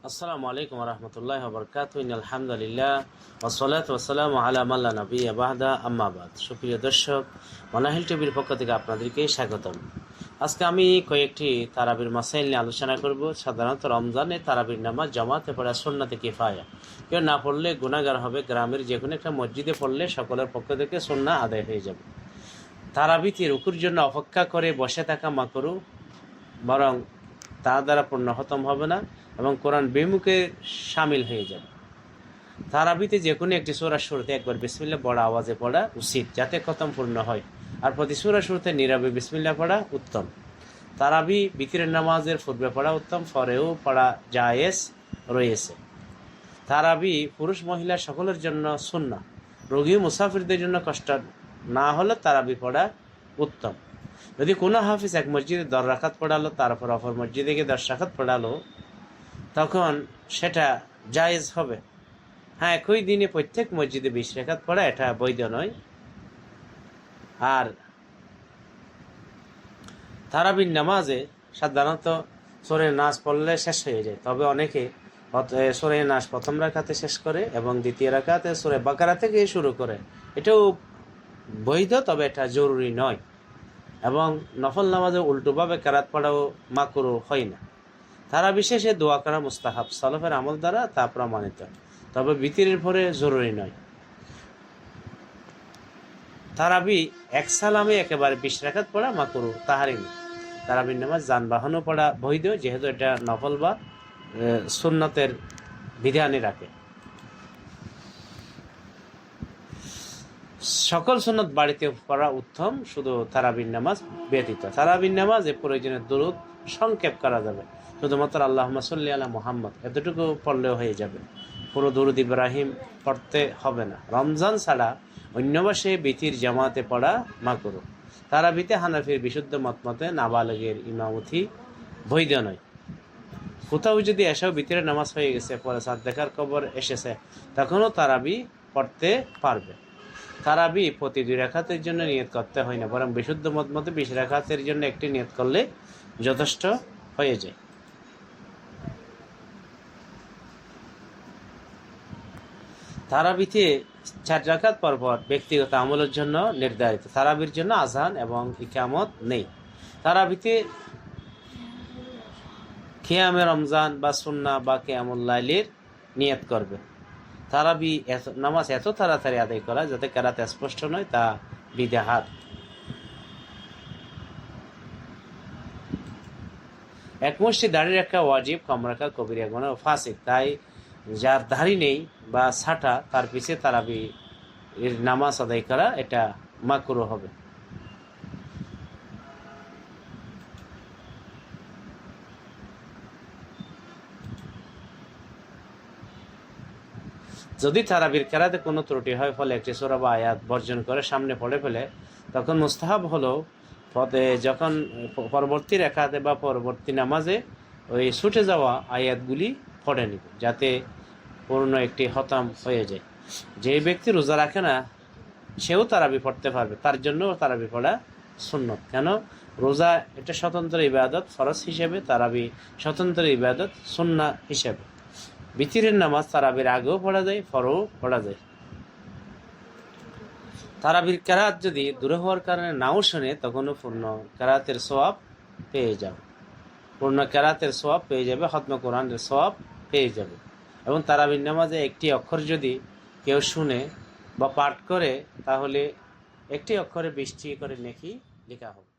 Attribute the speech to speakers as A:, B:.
A: আসসালামু আলাইকুম রহমতুল্লাহ বরকাত আলহামদুলিল্লাহ ওসলাত ওসালাম আলা মাল্লা নবী বাহদা আম্মাবাদ। সুপ্রিয় দর্শক, মানাহিল টিভির পক্ষ থেকে আপনাদেরকে স্বাগতম। আজকে আমি কয়েকটি তারাবির মাসাইল নিয়ে আলোচনা করব। সাধারণত রমজানে তারাবির নামাজ জামাতে পড়া সুন্নাতে কিফায়া, কেউ না পড়লে গুনাহগার হবে। গ্রামের যে কোনো একটা মসজিদে পড়লে সকলের পক্ষ থেকে সুন্নাহ আদায় হয়ে যাবে। তারাবিতে রুকুর জন্য অপেক্ষা করে বসে থাকা মাকরু, বরং তা দ্বারা পূর্ণ খতম হবে না এবং কোরআন বিমুখে সামিল হয়ে যাবে। তারাবিতে যে কোনো একটি সূরার শুরুতে একবার বিসমিল্লাহ বড় আওয়াজে পড়া উচিত, যাতে খতম পূর্ণ হয়। আর প্রতি সূরার শুরুতে নীরবে বিসমিল্লাহ পড়া উত্তম। তারাবি বিতিরের নামাজের পূর্বে পড়া উত্তম, পরেও পড়া জায়েজ রয়েছে। তারাবি পুরুষ মহিলা সকলের জন্য সুন্নাহ। রোগী মুসাফিরদের জন্য কষ্ট না হলে তারাবি পড়া উত্তম। যদি কোনো হাফিজ এক মসজিদে 10 রাকাত পড়ালো, তারপর অপর মসজিদে গিয়ে 10 রাকাত পড়ালো, তখন সেটা জায়েজ হবে। হ্যাঁ, একই দিনে প্রত্যেক মসজিদে 20 রাকাত পড়া এটা বৈধ নয়। আর তারাবির নামাজে সাধারণত সূরা নাস পড়লে শেষ হয়ে যায়, তবে অনেকে সূরা নাস প্রথম রাকাতে শেষ করে এবং দ্বিতীয় রাকাতে সূরা বাকারা থেকে শুরু করে। এটাও বৈধ, তবে এটা জরুরি নয়। এবং নফল নামাজে উল্টোভাবে কেরাত পড়াও মাকরুহ হয় না। তারা বিশেষে দোয়া করা মুস্তাহাব, সালাফের আমল দ্বারা তা প্রমাণিত, তবে বিতিরের পরে জরুরি নয়। তারাবি এক সালামে একেবারে 20 রাকাত পড়া মাকরুহ, তাহারিম। তারাবির নামাজ যানবাহনও পড়া বৈধ, যেহেতু এটা নফল বা সুন্নতের বিধানে রাখে। সকল সুন্নত বাড়িতে পড়া উত্তম, শুধু তারাবির নামাজ ব্যতীত। তারাবির নামাজে প্রয়োজনের দুরূদ সংক্ষেপ করা যাবে, শুধুমাত্র আল্লাহুম্মা সাল্লি আলা মুহাম্মদ এতটুকু পড়লেও হয়ে যাবে। পুরো দুরূদ ইব্রাহিম পড়তে হবে না। রমজান ছাড়া অন্য মাসে বিতির জামাতে পড়া মাকরুহ। তারাবিতে হানাফির বিশুদ্ধ মতে নাবালেগের ইমামতি বৈধ নয়। কোথাও যদি এসেও বিতিরের নামাজ হয়ে গেছে, পরে চাঁদ দেখার খবর এসেছে, তখনও তারাবি পড়তে পারবে। তারাবি প্রতি 2 রাকাতের জন্য নিয়ত করতে হয় না, বরং বিশুদ্ধ মতে 20 রাকাতের জন্য একটি নিয়ত করলে যথেষ্ট হয়ে যায়। তারাবিতে 4 রাকাত পরপর ব্যক্তিগত আমলের জন্য নির্ধারিত। তারাবির জন্য আজান এবং ইকামত নেই। তারাবিতে কিয়ামে রমজান বা সুন্নাহ বা কিয়ামুল লাইলের নিয়ত করবে। তারাবি নামাজ এত তাড়াতাড়ি আদায় করা যাতে কেরাত স্পষ্ট নয়, তা বিদআত। এক মুষ্টি দাড়ি রাখা ওয়াজিব, কম রাখা কবিরা গুনাহ ও ফাসিক। তাই যার দাড়ি নেই বা ছাটা, তার পিছে তারাবি এর নামাজ আদায় করা এটা মাকরুহ হবে। যদি তারাবির কেরাতে কোনো ত্রুটি হয়, ফলে একটি সূরা বা আয়াত বর্জন করে সামনে পড়ে ফেলে, তখন মুস্তাহাব হলো যখন পরবর্তী রাকাতে বা পরবর্তী নামাজে ওই ছুটে যাওয়া আয়াতগুলি পড়ে নিবে, যাতে পূর্ণ একটি খতম হয়ে যায়। যে ব্যক্তি রোজা রাখে না, সেও তারাবি পড়তে পারবে, তার জন্য তারাবি পড়া সুন্নত। কেন? রোজা এটা স্বতন্ত্র ইবাদত ফরজ হিসেবে, তারাবি স্বতন্ত্র ইবাদত সুন্নাহ হিসেবে। বিতিরের নামাজ তারাবির আগেও পড়া যায়, পরেও পড়া যায়। তারাবির কেরাত যদি দূরে হওয়ার কারণে নাও শোনে, তখনও পূর্ণ কেরাতের সওয়াব পেয়ে যাবে। পূর্ণ কেরাতের সওয়াব পেয়ে যাবে, খতম কোরআনের সওয়াব পেয়ে যাবে। এবং তারাবির নামাজে একটি অক্ষর যদি কেউ শুনে বা পাঠ করে, তাহলে একটি অক্ষরে 20টি করে নেকি লেখা হবে।